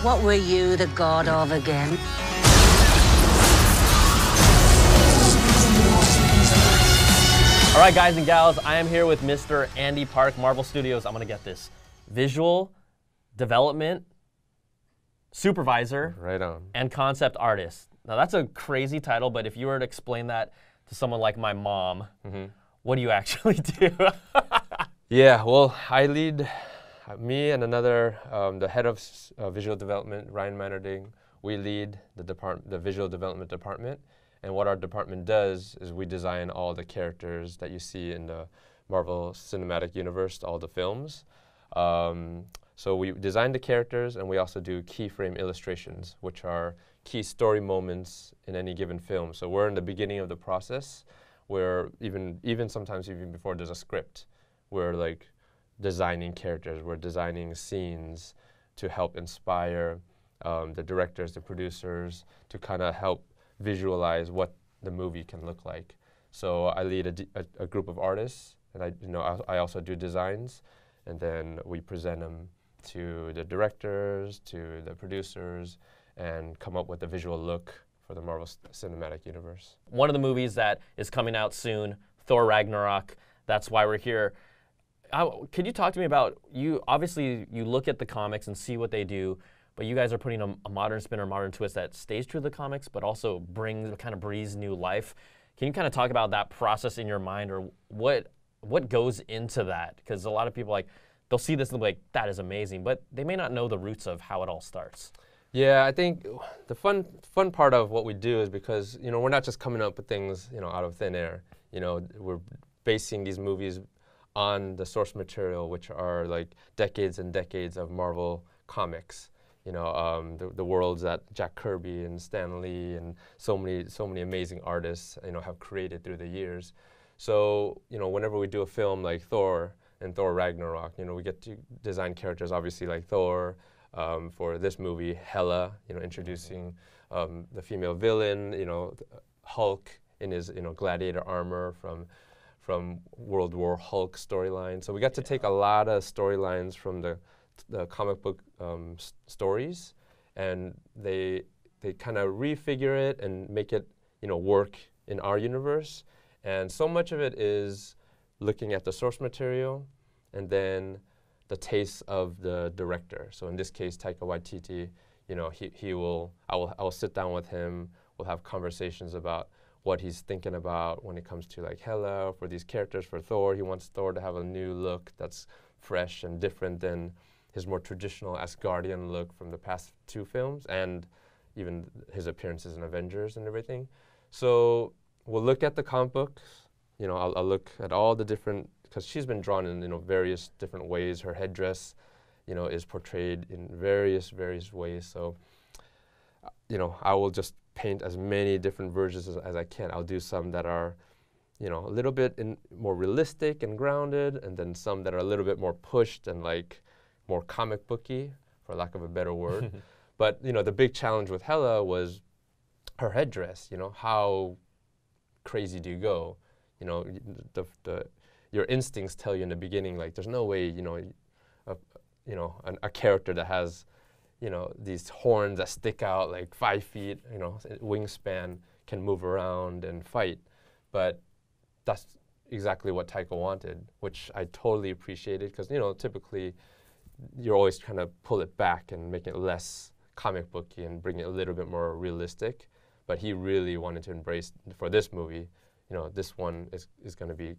What were you the god of again? All right, guys and gals, I am here with Mr. Andy Park, Marvel Studios. I'm gonna get this. Visual development supervisor. Right on. And concept artist. Now that's a crazy title, but if you were to explain that to someone like my mom, what do you actually do? Yeah, well, I lead, me and another, the head of visual development, Ryan Mannerding, we lead the visual development department. And what our department does is we design all the characters that you see in the Marvel Cinematic Universe, all the films. So we design the characters, and we also do keyframe illustrations, which are key story moments in any given film. So we're in the beginning of the process, where even sometimes even before there's a script, we're like designing characters, we're designing scenes to help inspire the directors, the producers, to kind of help visualize what the movie can look like. So I lead a group of artists, and I also do designs, and then we present them to the directors, to the producers, and come up with a visual look for the Marvel Cinematic Universe. One of the movies that is coming out soon, Thor Ragnarok, that's why we're here. Could you talk to me about, obviously you look at the comics and see what they do, but you guys are putting a modern spin or modern twist that stays true to the comics, but also breathes new life. Can you kind of talk about that process in your mind, or what goes into that? Because a lot of people, like, they'll see this and they'll be like, that is amazing, but they may not know the roots of how it all starts. Yeah, I think the fun part of what we do is because, we're not just coming up with things, out of thin air. We're basing these movies on the source material, which are like decades and decades of Marvel comics. The worlds that Jack Kirby and Stan Lee and so many amazing artists, have created through the years. So, whenever we do a film like Thor and Thor Ragnarok, we get to design characters, obviously like Thor. For this movie, Hela, introducing the female villain, Hulk in his, gladiator armor from World War Hulk storyline. So we got to take a lot of storylines from the comic book stories, and they kind of refigure it and make it, work in our universe. And so much of it is looking at the source material, and then the taste of the director. So in this case, Taika Waititi, I will sit down with him. We'll have conversations about what he's thinking about when it comes to like Hela, for these characters, for Thor. He wants Thor to have a new look that's fresh and different than his more traditional Asgardian look from the past two films, and even his appearances in Avengers and everything. So we'll look at the comic books. I'll look at all the different, because she's been drawn in various different ways. Her headdress, is portrayed in various ways. So, I will just paint as many different versions as I can. I'll do some that are, a little bit more realistic and grounded, and then some that are a little bit more pushed and like more comic booky, for lack of a better word. But the big challenge with Hela was her headdress. How crazy do you go? Your instincts tell you in the beginning, like, there's no way, a character that has, these horns that stick out like 5 feet, wingspan, can move around and fight. But that's exactly what Taika wanted, which I totally appreciated, because, typically you're always trying to pull it back and make it less comic booky and bring it a little bit more realistic. But he really wanted to embrace, for this movie, this one is going to be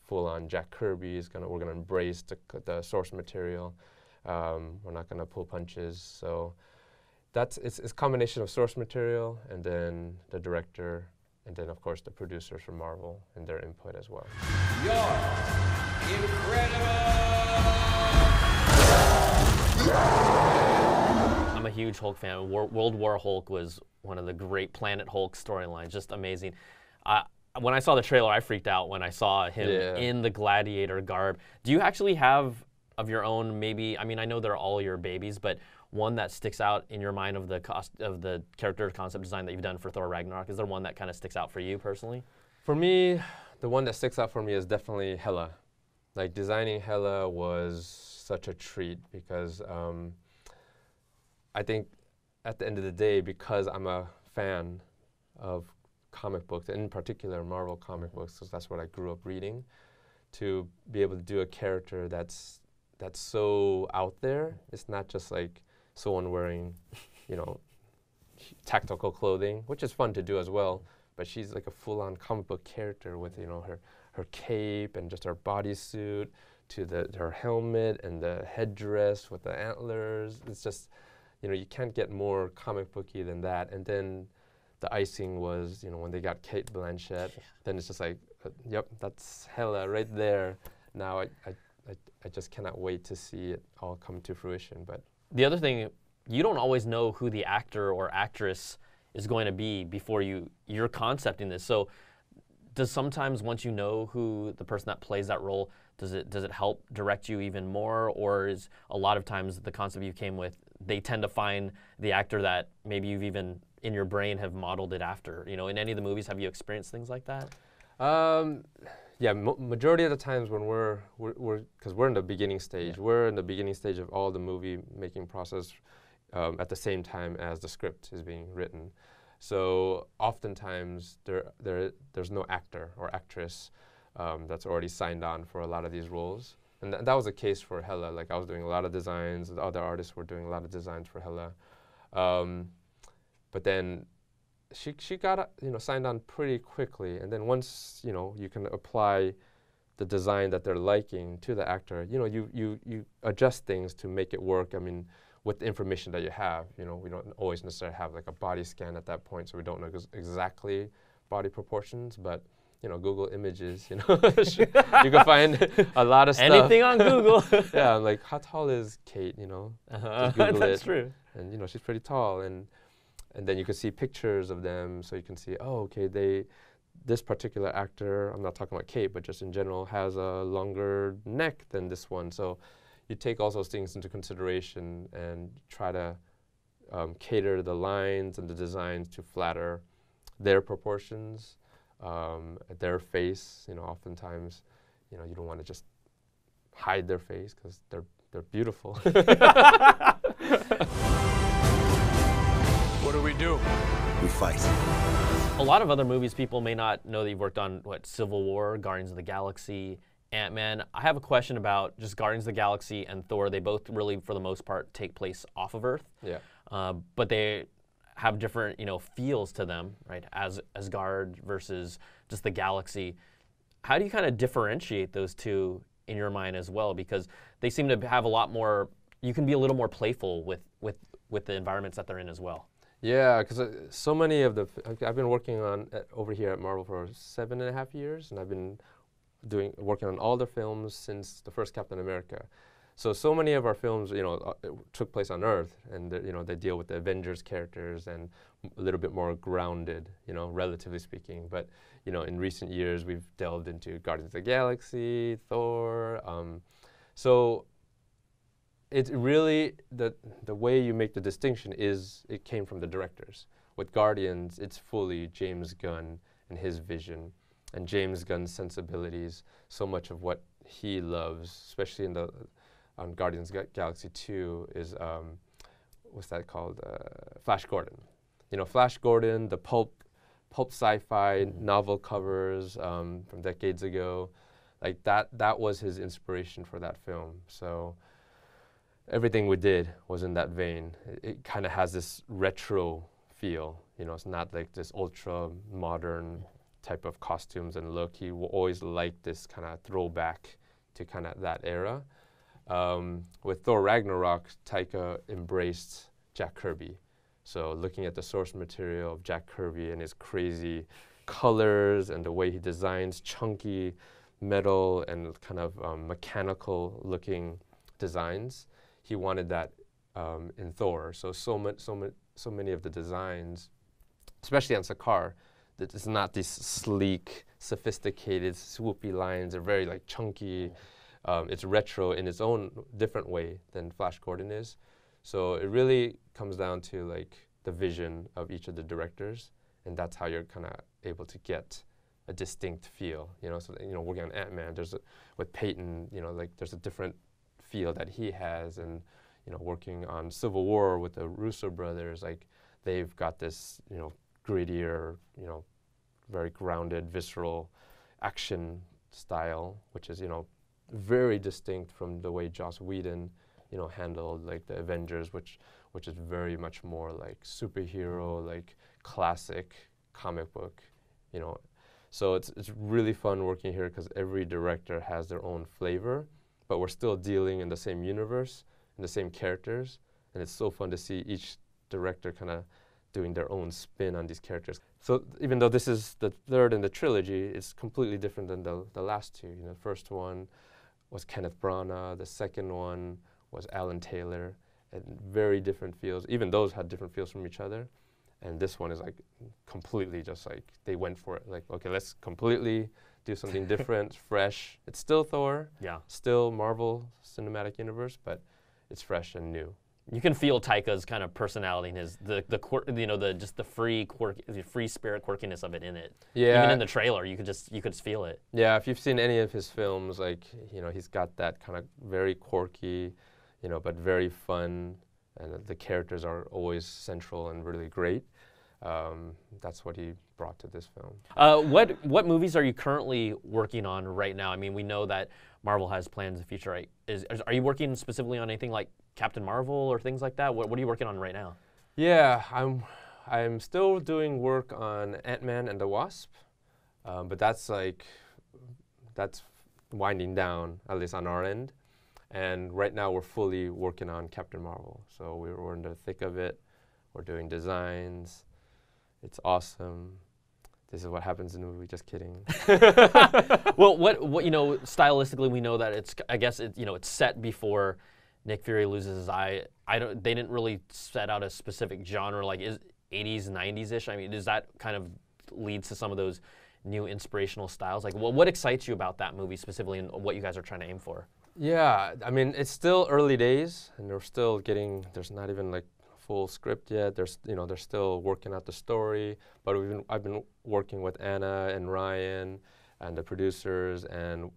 full-on Jack Kirby. We're gonna embrace the source material. We're not gonna pull punches. So it's a combination of source material, and then the director, and then of course the producers from Marvel and their input as well. You're incredible! I'm a huge Hulk fan. World War Hulk was one of the great Planet Hulk storylines, just amazing. When I saw the trailer, I freaked out when I saw him in the gladiator garb. Do you actually have of your own, maybe, I mean, I know they're all your babies, but one that sticks out in your mind of the character concept design that you've done for Thor Ragnarok? Is there one that kind of sticks out for you personally? For me, the one that sticks out for me is definitely Hela. Like, designing Hela was such a treat because I think at the end of the day, because I'm a fan of comic books, and in particular Marvel comic books, because that's what I grew up reading, to be able to do a character that's so out there. It's not just like someone wearing, you know, tactical clothing, which is fun to do as well, but she's like a full-on comic book character with, you know, her cape and just her bodysuit to her helmet and the headdress with the antlers. It's just, you know, you can't get more comic booky than that. And then the icing was, you know, when they got Kate Blanchett, then it's just like, yep, that's Hela right there. Now I just cannot wait to see it all come to fruition. But the other thing, you don't always know who the actor or actress is going to be before you're concepting this. So does sometimes once you know who the person that plays that role, does it help direct you even more, or is a lot of times the concept you came with, they tend to find the actor that maybe you've even in your brain have modeled it after? You know, in any of the movies, have you experienced things like that? Yeah, majority of the times when because we're in the beginning stage, we're in the beginning stage of all the movie making process at the same time as the script is being written. So oftentimes there's no actor or actress that's already signed on for a lot of these roles. And that was the case for Hela. Like, I was doing a lot of designs, the other artists were doing a lot of designs for Hela. But then she got, you know, signed on pretty quickly. And then once, you know, you can apply the design that they're liking to the actor, you know, you adjust things to make it work. I mean, with the information that you have, you know, we don't always necessarily have like a body scan at that point, so we don't know exactly body proportions, but, you know, Google Images, you know, you can find a lot of stuff. Anything on Google. Yeah, I'm like, how tall is Kate, you know? Just Google That's it. true. And, you know, she's pretty tall. And then you can see pictures of them, so you can see, oh, okay, this particular actor, I'm not talking about Kate, but just in general, has a longer neck than this one. So you take all those things into consideration and try to cater the lines and the designs to flatter their proportions, their face. You know, oftentimes, you know, you don't want to just hide their face because they're beautiful. What do we do? We fight. A lot of other movies, people may not know that you've worked on, Civil War, Guardians of the Galaxy, Ant-Man. I have a question about just Guardians of the Galaxy and Thor. They both really, for the most part, take place off of Earth. Yeah. But they have different, you know, feels to them, right? Asgard versus just the galaxy. How do you kind of differentiate those two in your mind as well? Because they seem to have a lot more. You can be a little more playful with the environments that they're in as well. Yeah, because so many of I've been working on over here at Marvel for 7.5 years, and I've been working on all the films since the first Captain America. So many of our films, you know, took place on Earth, and you know, they deal with the Avengers characters and a little bit more grounded, you know, relatively speaking. But you know, in recent years, we've delved into Guardians of the Galaxy, Thor. So it's really the way you make the distinction is it came from the directors. With Guardians, it's fully James Gunn and his vision, and James Gunn's sensibilities. So much of what he loves, especially on Guardians of the Galaxy 2, is what's that called? Flash Gordon. You know, Flash Gordon, the pulp sci-fi novel covers from decades ago, like that was his inspiration for that film. So everything we did was in that vein. It kind of has this retro feel. You know, it's not like this ultra modern type of costumes and look. He always liked this kind of throwback to kind of that era. With Thor Ragnarok, Taika embraced Jack Kirby. So looking at the source material of Jack Kirby and his crazy colors and the way he designs chunky metal and kind of mechanical looking designs, he wanted that in Thor. So many of the designs, especially on Sakaar, that it's not these sleek, sophisticated, swoopy lines. They're very like chunky. It's retro in its own different way than Flash Gordon is. So it really comes down to like the vision of each of the directors, and that's how you're kind of able to get a distinct feel. You know, so you know, working on Ant-Man, with Peyton, you know, like there's a different feel that he has, and working on Civil War with the Russo brothers, like they've got this, grittier, very grounded, visceral action style, which is, very distinct from the way Joss Whedon, handled like the Avengers, which is very much more like superhero, like classic comic book, So it's really fun working here because every director has their own flavor, but we're still dealing in the same universe and the same characters, and it's so fun to see each director kind of doing their own spin on these characters. So even though this is the third in the trilogy, it's completely different than the last two. The first one was Kenneth Branagh, the second one was Alan Taylor, and very different feels. Even those had different feels from each other. And this one is like completely just like, they went for it. Like, okay, let's completely do something different, fresh. It's still Thor, still Marvel Cinematic Universe, but it's fresh and new. You can feel Taika's kind of personality and his just the free spirit quirkiness of it in it. Yeah. Even in the trailer, you could just feel it. Yeah, if you've seen any of his films, like he's got that kind of very quirky, but very fun, and the characters are always central and really great. That's what he brought to this film. What movies are you currently working on right now? I mean, we know that Marvel has plans in the future. Right? Are you working specifically on anything like Captain Marvel or things like that? What are you working on right now? Yeah, I'm still doing work on Ant-Man and the Wasp, but that's winding down, at least on our end. And right now we're fully working on Captain Marvel. So we're in the thick of it. We're doing designs. It's awesome. This is what happens in the movie. Just kidding. Well, what stylistically we know that it's set before Nick Fury loses his eye. They didn't really set out a specific genre, like is 80s, 90s-ish. I mean, does that kind of leads to some of those new inspirational styles? Like, what excites you about that movie specifically, and what you guys are trying to aim for? Yeah, I mean, it's still early days, and they're still there's not even like full script yet. They're still working out the story, but I've been working with Anna and Ryan and the producers, and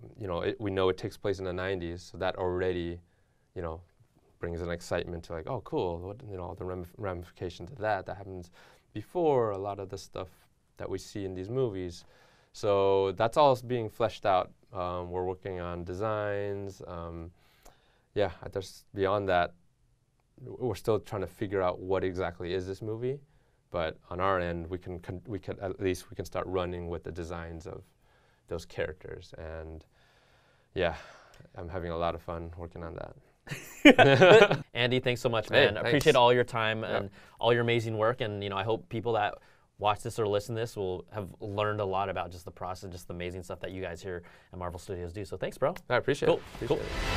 we know it takes place in the 90s, so that already, brings an excitement to like, oh, cool, what, the ramifications of that happens before a lot of the stuff that we see in these movies. So that's all being fleshed out. We're working on designs. There's beyond that, we're still trying to figure out what exactly is this movie. But on our end, we can at least start running with the designs of those characters. And yeah, I'm having a lot of fun working on that. Andy, thanks so much, man. Hey, I appreciate all your time and all your amazing work. And I hope people that watch this or listen to this will have learned a lot about just the process, just the amazing stuff that you guys here at Marvel Studios do. So thanks, bro. I appreciate it. Cool. Appreciate it.